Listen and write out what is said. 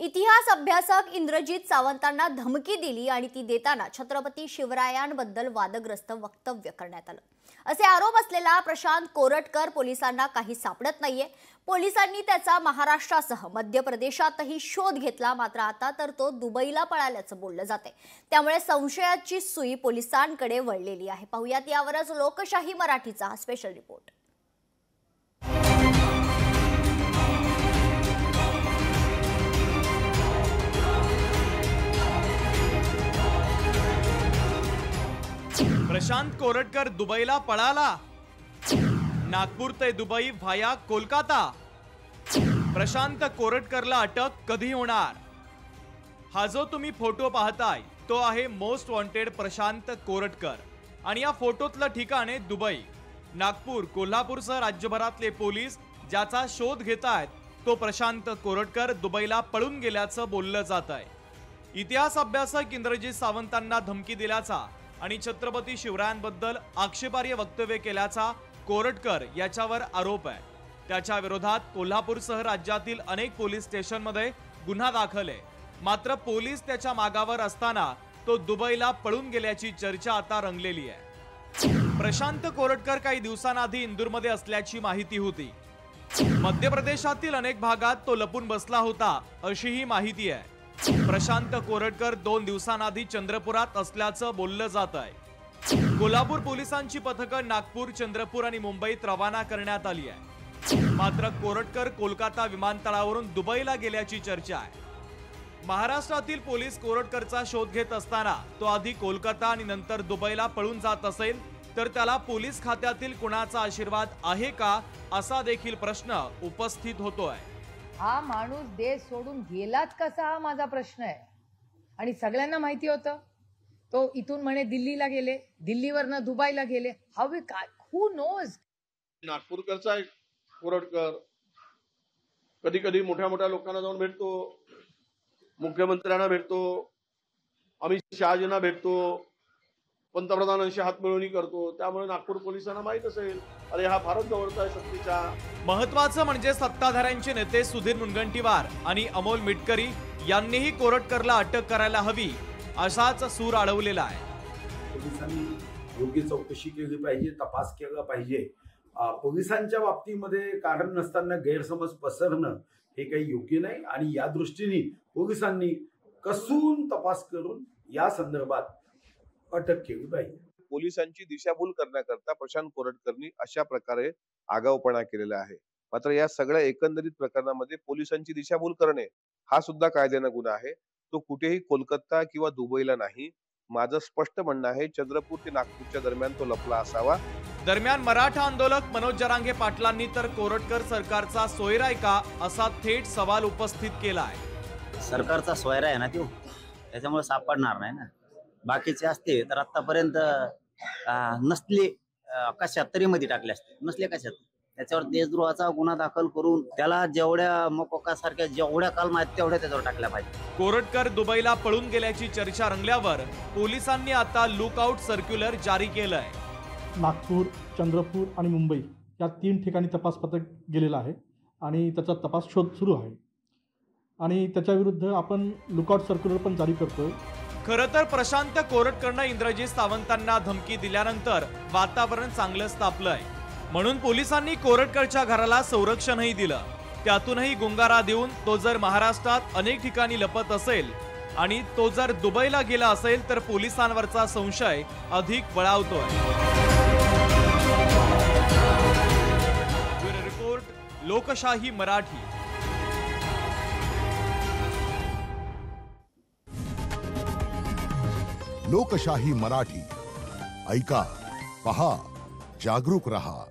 इतिहास अभ्यासक इंद्रजित सावंतांना धमकी दिली आणि ती देताना छत्रपती शिवरायांबद्दल वादग्रस्त वक्तव्य करण्यात आलं। असे आरोप असलेला प्रशांत कोरटकर पोलिसांना काही सापडत नाहीये। पोलिसांनी त्याचा महाराष्ट्रासह मध्य प्रदेशातही शोध घेतला, मात्र आता तर तो दुबईला पळाल्याचं बोललं जाते। त्यामुळे संशयाची सुई पोलिसांकडे वळलेली आहे। पाहुयात यावरच लोकशाही मराठीचा हा स्पेशल रिपोर्ट। प्रशांत कोरटकर दुबईला पळाला। नागपूर ते दुबई व्हाया कोलकाता। प्रशांत कोरटकरला अटक कधी होणार? हा जो तुम्ही फोटो पाहताय तो आहे मोस्ट वॉन्टेड प्रशांत कोरटकर आणि या फोटोतलं ठिकाण आहे दुबई। नागपूर कोल्हापूरसह राज्यभरातले पोलीस ज्याचा शोध घेतायत तो प्रशांत कोरटकर दुबईला पळून गेल्याचं बोललं जात आहे। इतिहास अभ्यासक इंद्रजित सावंतांना धमकी दिल्याचा आणि छत्रपती शिवरायांबद्दल आक्षेपार्ह वक्तव्य केल्याचा कोरटकर याच्यावर आरोप आहे। त्याच्या विरोधात कोल्हापूरसह राज्यातील अनेक पोलीस स्टेशनमध्ये गुन्हा दाखल आहे। मात्र पोलीस त्याच्या मागावर असताना तो दुबईला पळून गेल्याची चर्चा आता रंगलेली आहे। प्रशांत कोरटकर काही दिवसांआधी इंदूरमध्ये असल्याची माहिती होती। मध्य प्रदेशातील अनेक भागात तो लपून बसला होता अशीही माहिती आहे। प्रशांत कोरटकर 2 दिवसांआधी चंद्रपुरात असल्याचं बोललं जात आहे। कोल्हापूर पोलिसांची पथकं नागपूर, चंद्रपूर आणि मुंबईत रवाना करण्यात आली आहे। मात्र कोरटकर कोलकाता विमानतळावरून दुबईला गेल्याची चर्चा आहे। महाराष्ट्रातील पोलीस कोरटकरचा शोध घेत असताना तो आधी कोलकाता आणि नंतर दुबईला पळून जात असेल तर त्याला पोलीस खात्यातील कुणाचा आशीर्वाद आहे का असा देखील प्रश्न उपस्थित होतोय। हा माणूस देश सोडून गेलाच कसा हा माझा प्रश्न आहे। आणि सगळ्यांना माहिती होतं तो इथून म्हणे दिल्लीला गेले, दिल्लीवरनं दुबईला गेले। हाऊ काय हू नोज। नागपूरकरचा एक कोरटकर कधी कधी मोठ्या मोठ्या लोकांना जाऊन भेटतो, मुख्यमंत्र्यांना भेटतो, अमित शहाजींना भेटतो, पंतप्रधानांशी हातमिळवणी करतो। त्यामुळे नागपूर पोलिसांना माहित असेल अरे हा फारच जवळचा आहे सत्तेच्या। महत्त्वाचं म्हणजे सत्ताधाऱ्यांचे नेते सुधीर मुनगंटीवार आणि अमोल मिटकरी यांनीही कोरटकरला अटक करायला हवी असाच सूर अडवलेला आहे। पोलिसांनी योग्य चौकशी केली पाहिजे, तपास केला पाहिजे। पोलिसांच्या बाबतीमध्ये कारण नसताना गैरसमज पसरणं हे काही योग्य नाही आणि या दृष्टीने पोलिसांनी कसून तपास करून या संदर्भात अटक केली पाहिजे। पोलिसांची दिशाभूल करण्याकरता प्रशांत कोरटकरनी अशा प्रकारे आगाऊपणा केलेला आहे। मात्र या सगळ्या एकंदरीत प्रकरणामध्ये पोलिसांची दिशाभूल करणे हा सुद्धा कायद्याने गुन्हा आहे। तो कुठेही कोलकाता किंवा दुबईला नाही। माझं स्पष्ट म्हणणं आहे चंद्रपूर ते नागपूरच्या दरम्यान तो लपला असावा। दरम्यान मराठा आंदोलक मनोज जरांगे पाटलांनी तर कोरटकर सरकारचा सोयरा आहे का असा थेट सवाल उपस्थित केला आहे। सरकारचा सोयरा आहे ना तो, त्याच्यामुळे सापडणार नाही ना। बाकीचे असते तर आतापर्यंत नसले कशात तरी मध्ये टाकले असते, नसले कशात। त्याच्यावर देशद्रोहाचा गुन्हा दाखल करून त्याला जेवढ्या मकोकासारख्या जेवढ्या कलमा आहेत तेवढ्या त्याच्यावर टाकल्या पाहिजे। कोरटकर दुबईला पळून गेल्याची चर्चा रंगल्यावर पोलिसांनी आता लुकआउट सर्क्युलर जारी केलंय। नागपूर, चंद्रपूर आणि मुंबई या 3 ठिकाणी तपास पथक गेलेलं आहे आणि त्याचा तपास शोध सुरू आहे आणि त्याच्या विरुद्ध आपण लुकआउट सर्क्युलर पण जारी करतोय। खरं तर प्रशांत कोरटकरनं इंद्रजित सावंतांना धमकी दिल्यानंतर वातावरण चांगलंच तापलंय। म्हणून पोलिसांनी कोरटकरच्या घराला संरक्षणही दिलं। त्यातूनही गुंगारा देऊन तो जर महाराष्ट्रात अनेक ठिकाणी लपत असेल आणि तो जर दुबईला गेला असेल तर पोलिसांवरचा संशय अधिक बळावतोय। ब्युरो रिपोर्ट, लोकशाही मराठी। लोकशाही मराठी ऐका, पहा, जागरूक रहा।